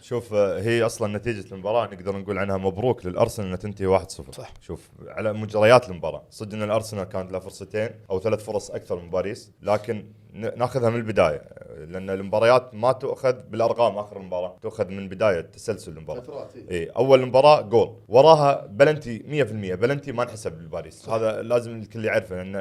شوف هي اصلا نتيجه المباراه نقدر نقول عنها مبروك للارسنال انها تنتهي 1-0. صح. شوف على مجريات المباراه صدق ان الارسنال كانت له فرصتين او ثلاث فرص اكثر من باريس، لكن ناخذها من البدايه، لان المباريات ما تؤخذ بالارقام اخر المباراه، تؤخذ من بدايه تسلسل المباراه. اي اول مباراه جول، وراها بلنتي 100%، بلنتي ما انحسب لباريس. صح. هذا لازم الكل يعرفه، لان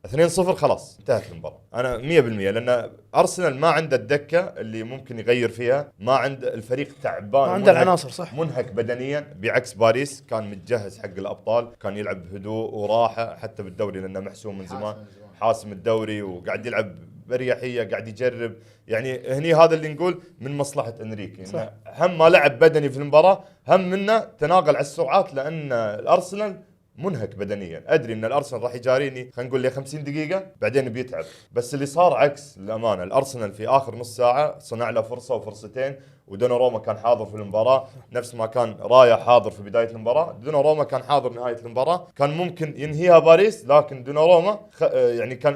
2-0 خلاص انتهت المباراه. انا 100% لان ارسنال ما عنده الدكه اللي ممكن يغير فيها، ما عنده الفريق تعبان، ما عنده العناصر. صح. منهك بدنيا، بعكس باريس كان متجهز حق الابطال، كان يلعب بهدوء وراحه حتى بالدوري لانه محسوم من زمان، حاسم الدوري وقاعد يلعب بريحيه، قاعد يجرب. يعني هني هذا اللي نقول من مصلحه انريكي، انه هم ما لعب بدني في المباراه، هم منه تناقل على السرعات، لان الارسنال منهك بدنيا. ادري ان الارسنال راح يجاريني خلينا نقول لي 50 دقيقه بعدين بيتعب، بس اللي صار عكس للامانه. الارسنال في اخر نص ساعه صنع له فرصه وفرصتين، ودوناروما كان حاضر في المباراه نفس ما كان رايا حاضر في بدايه المباراه. دوناروما كان حاضر نهايه المباراه، كان ممكن ينهيها باريس، لكن دوناروما يعني كان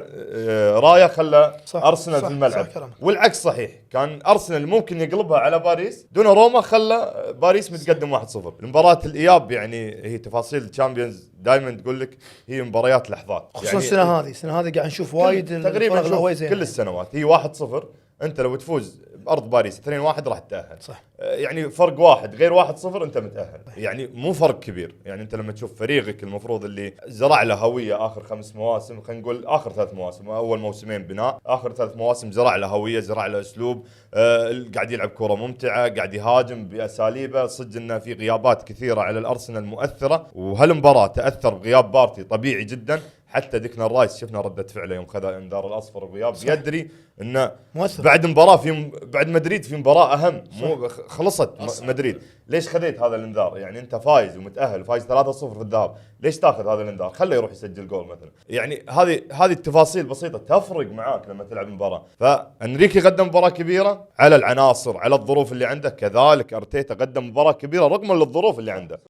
رايا خلى ارسنال في الملعب. والعكس صحيح، كان ارسنال ممكن يقلبها على باريس، دوناروما خلى باريس متقدم 1-0. المباراه الاياب يعني هي تفاصيل الشامبيونز دائما تقول لك هي مباريات لحظات، خصوصا يعني السنه هذه قاعد نشوف وايد تقريبا كل السنوات هي 1-0. انت لو تفوز بارض باريس 2-1 راح تتاهل. صح. يعني فرق واحد غير 1-0 انت متاهل، يعني مو فرق كبير. يعني انت لما تشوف فريقك المفروض اللي زرع له هويه اخر 5 مواسم، خلينا نقول اخر 3 مواسم، اول موسمين بناء، اخر 3 مواسم زرع له هويه، زرع له اسلوب، قاعد يلعب كره ممتعه، قاعد يهاجم باساليبه. صدق انه في غيابات كثيره على الارسنال مؤثره، وهالمباراه تاثر بغياب بارتي طبيعي جدا. حتى ديكلان رايس شفنا ردة فعله يوم خذ انذار الاصفر وغياب، يدري انه مؤثر. بعد مباراه بعد مدريد في مباراه اهم، مو خلصت مدريد، ليش خذيت هذا الانذار؟ يعني انت فايز ومتاهل، فايز 3-0 في الذهاب، ليش تاخذ هذا الانذار؟ خله يروح يسجل جول مثلا. يعني هذه التفاصيل بسيطه تفرق معاك لما تلعب مباراه. فانريكي قدم مباراه كبيره على العناصر، على الظروف اللي عنده، كذلك ارتيتا قدم مباراه كبيره رغم الظروف اللي عنده.